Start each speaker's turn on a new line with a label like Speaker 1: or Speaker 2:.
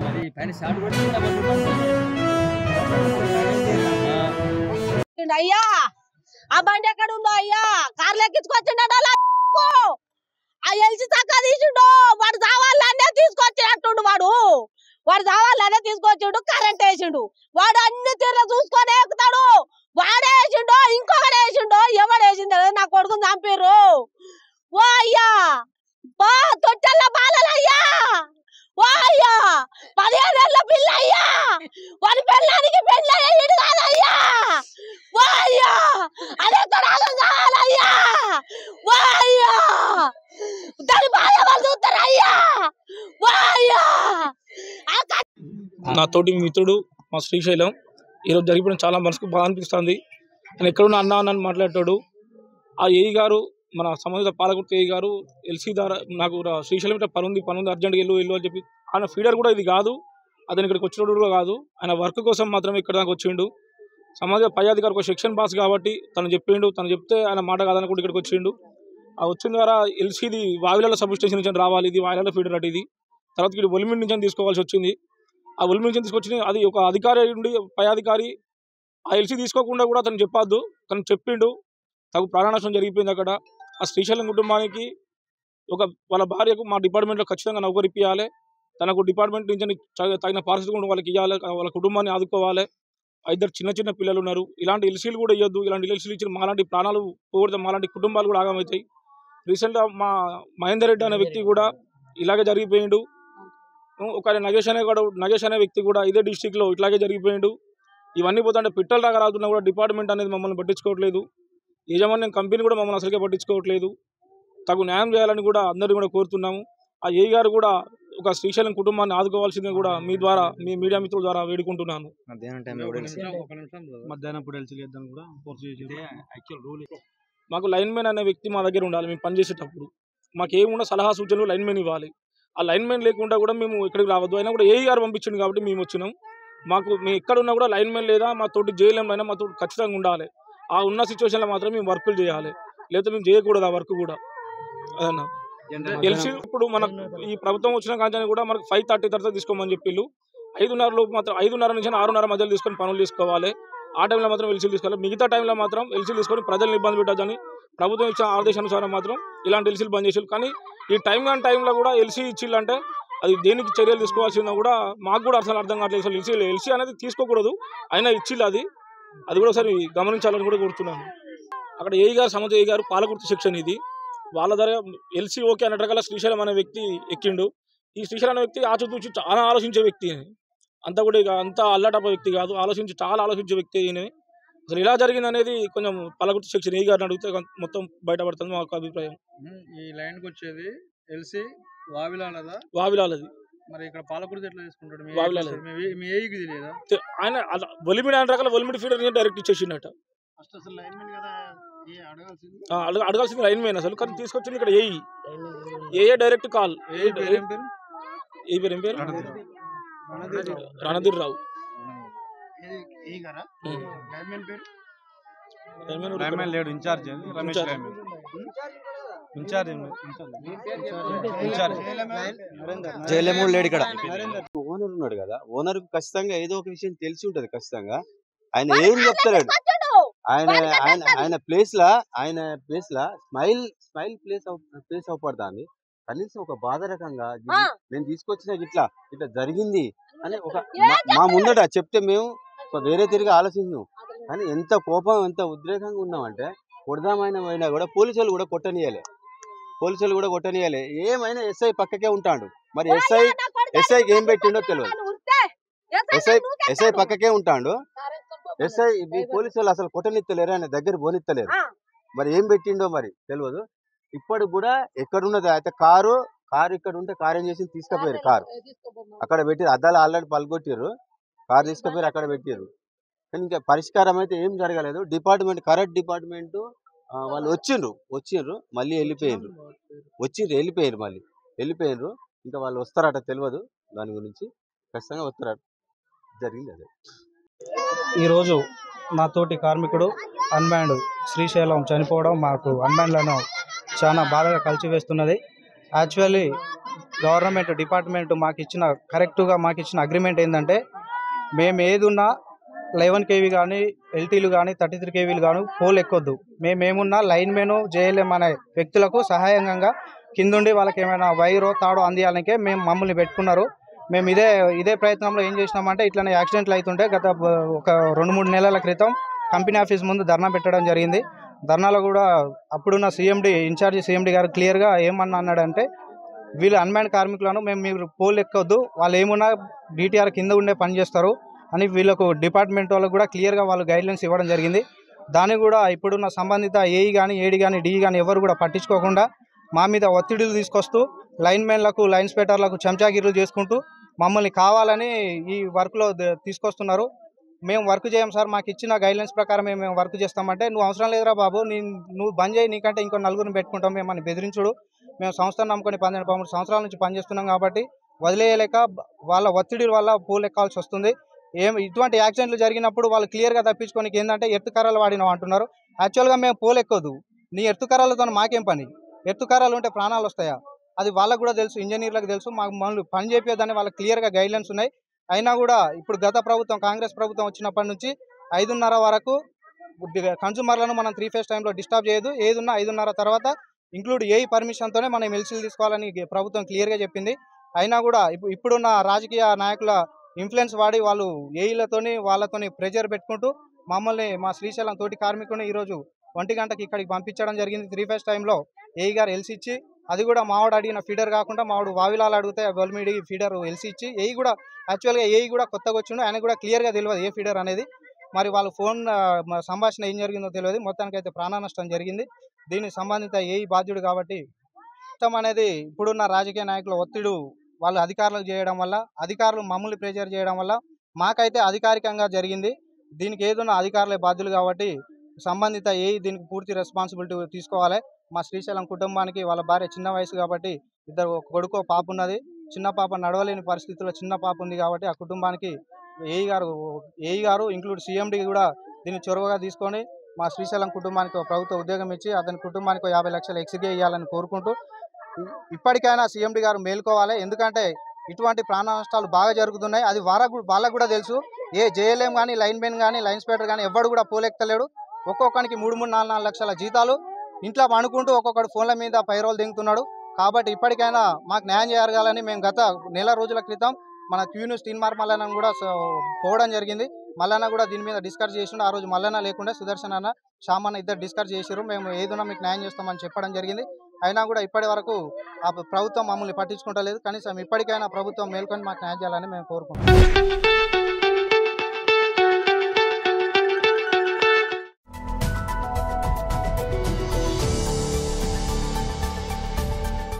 Speaker 1: అది పైన షాట్ పడుతుందా
Speaker 2: అయ్యా ఆ బండి ఎక్కడ ఉందో అయ్యా కార్లు ఎక్కించుకొచ్చిండో ఆ ఎల్సి చక్క తీసిండు వాడు చావాలనే తీసుకొచ్చినట్టుండు వాడు చావాలనే తీసుకొచ్చిండు కరెంట్ వేసిండు వాడు అన్ని తీర్లు చూసుకొని ఎక్కుతాడు వాడే వేసిండో ఇంకొకటి వేసిండో ఎవడేసిందో నా కొడుకుని చంపిర్రు ఓ అయ్యా బా తొట్టెల్ల బాలయ్యా ఓ అయ్యా 15 ఏళ్ల పిల్ల అయ్యా వాడి పెళ్ళానికి పెళ్ళయ్యేది కాదయ్యా ఓ అయ్యా అదే కావాలయ్యా ఓ అయ్యా దాని బాధ వాళ్ళు చూస్తారయ్యా ఓ అయ్యా
Speaker 3: నా తోటి మిత్రుడు మా శ్రీశైలం ఈరోజు జరిగిపోయిన చాలా మనసుకు బాగా అనిపిస్తుంది. నేను ఎక్కడున్నా అన్నా అని మాట్లాడతాడు. ఆ ఏఈ గారు మన సంబంధిత పాలకుర్తి ఏఈ గారు ఎల్సీ ద్వారా నాకు శ్రీశైలం పని ఉంది అర్జెంట్గా వెళ్ళు అని చెప్పి ఆయన ఫీడర్ కూడా ఇది కాదు, అతను ఇక్కడికి వచ్చినప్పుడు కూడా కాదు, ఆయన వర్క్ కోసం మాత్రమే ఇక్కడ దాకా వచ్చిండు. సమాజ పై అధికారి ఒక సెక్షన్ బాస్ కాబట్టి తను చెప్తే ఆయన మాట కాదనుకుంటే ఇక్కడికి వచ్చిండు. ఆ వచ్చిన ద్వారా ఎల్సీది వావిలాల సబ్ స్టేషన్ నుంచి రావాలి, ఇది వావిలాల ఫీడర్ అటు ఇది తర్వాత ఇక్కడ ఒలిమిడి నుంచి తీసుకోవాల్సి వచ్చింది. ఆ ఒలిమిడి నుంచి తీసుకొచ్చి అది ఒక అధికారి ఉండి పై అధికారి ఆ ఎల్సీ తీసుకోకుండా కూడా అతను చెప్పొద్దు, తను చెప్పిండు. తగు ప్రాణనష్టం జరిగిపోయింది అక్కడ. ఆ శ్రీశైలం కుటుంబానికి వాళ్ళ భార్యకు మా డిపార్ట్మెంట్లో ఖచ్చితంగా నౌకరు ఇప్పించాలి, తనకు డిపార్ట్మెంట్ నుంచి తగిన పరిస్థితి కూడా వాళ్ళకి ఇవ్వాలి, వాళ్ళ కుటుంబాన్ని ఆదుకోవాలి. ఇద్దరు చిన్న పిల్లలు ఉన్నారు. ఇలాంటి ఎల్సీలు కూడా ఇవ్వద్దు. ఇలాంటి ఎల్సీలు ఇచ్చిన మాలాంటి ప్రాణాలు పోగొడితే మాలాంటి కుటుంబాలు కూడా ఆగమవుతాయి. రీసెంట్గా మా మహేందర్ రెడ్డి అనే వ్యక్తి కూడా ఇలాగే జరిగిపోయిండు. ఒక నగేష్ అనే వ్యక్తి కూడా ఇదే డిస్టిక్లో ఇట్లాగే జరిగిపోయిండు. ఇవన్నీ పోతుంటే పిట్టలు దాకా రాతున్నా కూడా డిపార్ట్మెంట్ అనేది మమ్మల్ని పట్టించుకోవట్లేదు. యాజమాన్యం కంపెనీ కూడా మమ్మల్ని అసలుకే పట్టించుకోవట్లేదు. తగు న్యాయం చేయాలని కూడా అందరినీ కూడా కోరుతున్నాము. ఆ ఏఈ గారు కూడా ఒక శ్రీశైలం కుటుంబాన్ని ఆదుకోవాల్సింది కూడా మీ ద్వారా, మీ మీడియా మిత్రుల ద్వారా వేడుకుంటున్నాను. మాకు లైన్మెన్ అనే వ్యక్తి మా దగ్గర ఉండాలి. మేము పనిచేసేటప్పుడు మాకు ఏమున్నా సలహా సూచనలు లైన్మెన్ ఇవ్వాలి. ఆ లైన్మెన్ లేకుండా కూడా మేము ఇక్కడికి రావద్దు. అయినా కూడా ఏఈ గారు పంపించింది కాబట్టి మేము వచ్చినాం. మేము ఎక్కడ ఉన్నా కూడా లైన్మెన్ లేదా మా తోటి జేఎల్ఎం అయినా మా తోటి ఖచ్చితంగా ఉండాలి. ఆ ఉన్న సిచ్యువేషన్లో మాత్రం మేము వర్కులు చేయాలి, లేకపోతే మేము చేయకూడదు ఆ వర్క్ కూడా. అదన్నా ఎల్సీ ఇప్పుడు మనకు ఈ ప్రభుత్వం వచ్చిన కాంచాన్ని కూడా మనకు 5:30 తర్వాత తీసుకోమని చెప్పిళ్ళు. 5:30 లోపు మాత్రం 5:30 నుంచి 6:30 మధ్యలో తీసుకొని పనులు తీసుకోవాలి. ఆ టైంలో మాత్రం ఎల్సీలు తీసుకోవాలి. మిగతా టైంలో మాత్రం ఎల్సీలు తీసుకొని ప్రజలను ఇబ్బంది పెట్టదని ప్రభుత్వం ఇచ్చిన ఆదేశానుసారం మాత్రం ఇలాంటి ఎల్సీలు బంద్ చేసేది. కానీ ఈ టైంలో కూడా ఎల్సీ ఇచ్చిల్లంటే అది దేనికి చర్యలు తీసుకోవాల్సిందో కూడా మాకు కూడా అసలు అర్థం కావట్లేదు. ఎల్సీ అనేది తీసుకోకూడదు, అయినా ఇచ్చిల్లు అది కూడా ఒకసారి గమనించాలని కూడా కోరుతున్నాను. అక్కడ ఏఈ గారు సంబంధ ఏఈ గారు పాలకుర్తి సెక్షన్ ఇది వాళ్ళ ద్వారా ఎల్సీ ఓకే అన్నట్టు రకాల శ్రీశైలం అనే వ్యక్తి ఎక్కిండు. ఈ శ్రీశైలం అనే వ్యక్తి ఆచితూచి చాలా ఆలోచించే వ్యక్తి, అంతా కూడా అంత అల్లటప్ప వ్యక్తి కాదు, చాలా ఆలోచించే వ్యక్తి. అసలు ఇలా జరిగింది అనేది కొంచెం పాలకుర్తి సెక్షన్ ఏఈ గారిని అడిగితే మొత్తం బయటపడుతుంది మాకు అభిప్రాయం.
Speaker 4: ఈ లైన్కి వచ్చేది ఎల్సీ
Speaker 3: వావిలాలది.
Speaker 4: మరి ఇక్కడ పాలకుర్తి ఎట్లా తీసుకుంటాడు? మీ ఏఈకి తెలియదా?
Speaker 3: ఆయన ఒలిమిడి అనే రకాల ఒలిమిడి ఫీడర్ డైరెక్ట్ ఇచ్చేసిండట. అడగాల్సింది లైన్మెన్ అసలు, కానీ తీసుకొచ్చింది ఇక్కడ ఏఏ డైరెక్ట్ కాల్. ఏ పేరు రణధీర్ రావు.
Speaker 5: ఓనర్ ఉన్నాడు కదా, ఓనర్ ఖచ్చితంగా ఏదో ఒక విషయం తెలిసి ఉంటది ఖచ్చితంగా. ఆయన ఏం చెప్తాడు, ఆయన ప్లేస్ లా స్మైల్ ప్లేస్ అవపడతాంది. కనీసం ఒక బాధ రకంగా నేను తీసుకొచ్చిన ఇట్లా జరిగింది అని ఒక మా ముందట చెప్తే మేము వేరే తిరిగి ఆలోచించాం. కానీ ఎంత కోపం, ఎంత ఉద్రేకంగా ఉన్నామంటే కొడదామైన అయినా కూడా పోలీసు వాళ్ళు కూడా కొట్టనియాలి. ఏమైనా ఎస్ఐ పక్కకే ఉంటాడు. మరి ఎస్ఐకి ఏం పెట్టిండో తెలియదు. ఎస్ఐ పక్కకే ఉంటాడు. ఎస్ఐ పోలీసు వాళ్ళు అసలు కొట్టనిత్తలేరు, ఆయన దగ్గర పోనిత్తలేరు. మరి ఏం పెట్టిండో మరి తెలియదు. ఇప్పటికి కూడా ఎక్కడున్నది అయితే కారు ఇక్కడ ఉంటే కారు ఏం చేసి తీసుకుపోయారు. కారు అక్కడ పెట్టారు, అద్దాలు ఆల్రెడీ పలుగొట్టారు, కారు తీసుకుపోయారు, అక్కడ పెట్టారు. కానీ ఇంకా పరిష్కారం అయితే ఏం జరగలేదు. కరెంట్ డిపార్ట్మెంట్ వాళ్ళు వచ్చిండ్రు మళ్ళీ వెళ్ళిపోయారు. ఇంకా వాళ్ళు వస్తారట తెలియదు, దాని గురించి ఖచ్చితంగా వస్తారట. జరిగింది అదే.
Speaker 6: ఈరోజు మా తోటి కార్మికుడు అన్బ్యాండ్ శ్రీశైలం చనిపోవడం మాకు అన్బ్యాండ్లను చాలా బాధగా కలిసివేస్తున్నది. యాక్చువల్లీ గవర్నమెంట్ డిపార్ట్మెంట్ కరెక్ట్గా మాకు ఇచ్చిన అగ్రిమెంట్ ఏంటంటే మేము ఏదున్నా 11 kV కానీ ఎల్టీలు కానీ 33 kVలు కానీ పోల్ ఎక్కొద్దు. మేమేమున్నా లైన్మెన్ జేఎల్ఎం అనే వ్యక్తులకు సహాయంగా కిందుండి వాళ్ళకి ఏమైనా వైరో తాడో అందియాలనికే మమ్మల్ని పెట్టుకున్నారు. మేము ఇదే ప్రయత్నంలో ఏం చేసినామంటే ఇట్లనే యాక్సిడెంట్లు అవుతుంటే గత ఒక 2-3 నెలల క్రితం కంపెనీ ఆఫీస్ ముందు ధర్నా పెట్టడం జరిగింది. ధర్నాలో కూడా అప్పుడున్న ఇన్ఛార్జి సిఎండి గారు క్లియర్గా అన్నాడంటే వీళ్ళు అన్మ్యాన్ కార్మికులను మీరు పోల్ ఎక్కొద్దు, వాళ్ళు ఏమున్నా డిటిఆర్ కింద ఉండే పని చేస్తారు అని వీళ్ళకు డిపార్ట్మెంట్ వాళ్ళకు కూడా క్లియర్గా వాళ్ళు గైడ్లైన్స్ ఇవ్వడం జరిగింది. దాన్ని కూడా ఇప్పుడున్న సంబంధిత ఏఈ కానీ ఏడి కానీ డిఈ కానీ ఎవరు కూడా పట్టించుకోకుండా మా మీద ఒత్తిడిలు తీసుకొస్తూ లైన్మెన్లకు లైన్ స్పెటర్లకు చెంచాగిరీలు చేసుకుంటూ మమ్మల్ని కావాలని ఈ వర్క్లో తీసుకొస్తున్నారు. మేము వర్క్ చేయం సార్, మాకు ఇచ్చిన గైడ్లైన్స్ ప్రకారం మేము వర్క్ చేస్తామంటే నువ్వు అవసరం లేదురా బాబు, నువ్వు బంద్ చేయి, నీకంటే ఇంకో నలుగురిని పెట్టుకుంటాం మేమని బెదిరించుడు. మేము సంస్థను నమ్ముకొని 12-13 సంవత్సరాల నుంచి పనిచేస్తున్నాం కాబట్టి వదిలేయలేక వాళ్ళ ఒత్తిడి వల్ల పోల్ ఎక్కాల్సి వస్తుంది. ఇటువంటి యాక్సిడెంట్లు జరిగినప్పుడు వాళ్ళు క్లియర్గా తప్పించుకోనికి ఏంటంటే ఎత్తుకర్రలు వాడినాం అంటున్నారు. యాక్చువల్గా మేము పోల్ ఎక్కొద్దు, నీ ఎత్తుకర్రలతో మాకేం పని, ఎత్తుకర్రలు ఉంటే ప్రాణాలు వస్తాయా, అది వాళ్ళకు కూడా తెలుసు, ఇంజనీర్లకు తెలుసు. మమ్మల్ని పని చేపేదని వాళ్ళకి క్లియర్గా గైడ్లైన్స్ ఉన్నాయి. అయినా కూడా ఇప్పుడు గత ప్రభుత్వం కాంగ్రెస్ ప్రభుత్వం వచ్చినప్పటి నుంచి 5:30 వరకు కన్స్యూమర్లను మనం 3 phase టైంలో డిస్టర్బ్ చేయదు, ఏదున్నా 5:30 తర్వాత ఇంక్లూడ్ ఏఈ పర్మిషన్తోనే మనం ఎల్సీలు తీసుకోవాలని ప్రభుత్వం క్లియర్గా చెప్పింది. అయినా కూడా ఇప్పుడున్న రాజకీయ నాయకుల ఇన్ఫ్లుయెన్స్ వాడి వాళ్ళు ఏఈలతోని వాళ్ళతోని ప్రెజర్ పెట్టుకుంటూ మమ్మల్ని మా శ్రీశైలం తోటి కార్మికుని ఈరోజు 1 గంటకి ఇక్కడికి పంపించడం జరిగింది. 3 phase టైంలో ఏఈ గారు ఎల్సీ ఇచ్చి, అది కూడా మావాడు అడిగిన ఫీడర్ కాకుండా మావాడు వావిలాలు అడిగితే వల్మిడి ఫీడర్ ఎల్సీ ఇచ్చి, ఏఈ కూడా యాక్చువల్గా ఏఈ కూడా కొత్తగా వచ్చిండు, ఆయన కూడా క్లియర్గా తెలియదు ఏ ఫీడర్ అనేది. మరి వాళ్ళ ఫోన్ సంభాషణ ఏం జరిగిందో తెలియదు. మొత్తానికైతే ప్రాణ నష్టం జరిగింది. దీనికి సంబంధిత ఏఈ బాధ్యుడు కాబట్టి మొత్తం అనేది ఇప్పుడున్న రాజకీయ నాయకుల ఒత్తిడి వాళ్ళు అధికారులకు చేయడం వల్ల, అధికారులు మమ్మల్ని ప్రెజర్ చేయడం వల్ల మాకైతే అధికారికంగా జరిగింది. దీనికి ఏదైనా అధికారులే బాధ్యులు కాబట్టి సంబంధిత ఏఈ దీనికి పూర్తి రెస్పాన్సిబిలిటీ తీసుకోవాలి. మా శ్రీశైలం కుటుంబానికి వాళ్ళ భార్య చిన్న వయసు కాబట్టి ఇద్దరు కొడుకో పాప ఉన్నది. చిన్న పాప నడవలేని పరిస్థితుల్లో చిన్న పాప ఉంది కాబట్టి ఆ కుటుంబానికి ఏఈ గారు ఇంక్లూడ్ సిఎండి కూడా దీన్ని చొరవగా తీసుకొని మా శ్రీశైలం కుటుంబానికి ప్రభుత్వ ఉద్యోగం ఇచ్చి అతని కుటుంబానికి 50 లక్షలు ఎక్స్గ్రే ఇవ్వాలని కోరుకుంటూ ఇప్పటికైనా సిఎండి గారు మేల్కోవాలి. ఎందుకంటే ఇటువంటి ప్రాణ నష్టాలు బాగా జరుగుతున్నాయి. అది వాళ్ళకు కూడా తెలుసు. ఏ జేఎల్ఎం కానీ లైన్మెన్ కానీ లైన్ స్పెటర్ కానీ ఎవడు కూడా పోలెక్కలేడు. ఒక్కొక్కరికి 3-4 లక్షల జీతాలు ఇంట్లో పండుకుంటూ ఒక్కొక్కడు ఫోన్ల మీద పైరోలు దింగుతున్నాడు. కాబట్టి ఇప్పటికైనా మాకు న్యాయం జరగాలని మేము గత నెల రోజుల క్రితం మన క్యూన్యూస్ టీన్మార్ మల్లన్న కూడా పోవడం జరిగింది. మల్లన్న కూడా దీని మీద డిస్కస్ చేసిండు. ఆ రోజు మల్లన్న లేకుండా సుదర్శన్ అన్న శ్యామన్న ఇద్దరు డిస్కస్ చేసారు. మేము ఏదైనా మీకు న్యాయం చేస్తామని చెప్పడం జరిగింది. అయినా కూడా ఇప్పటి వరకు ఆ ప్రభుత్వం మమ్మల్ని పట్టించుకుంటలేదు. కనీసం ఇప్పటికైనా ప్రభుత్వం మేల్కొని మాకు న్యాయం చేయాలని మేము కోరుకుంటున్నాం.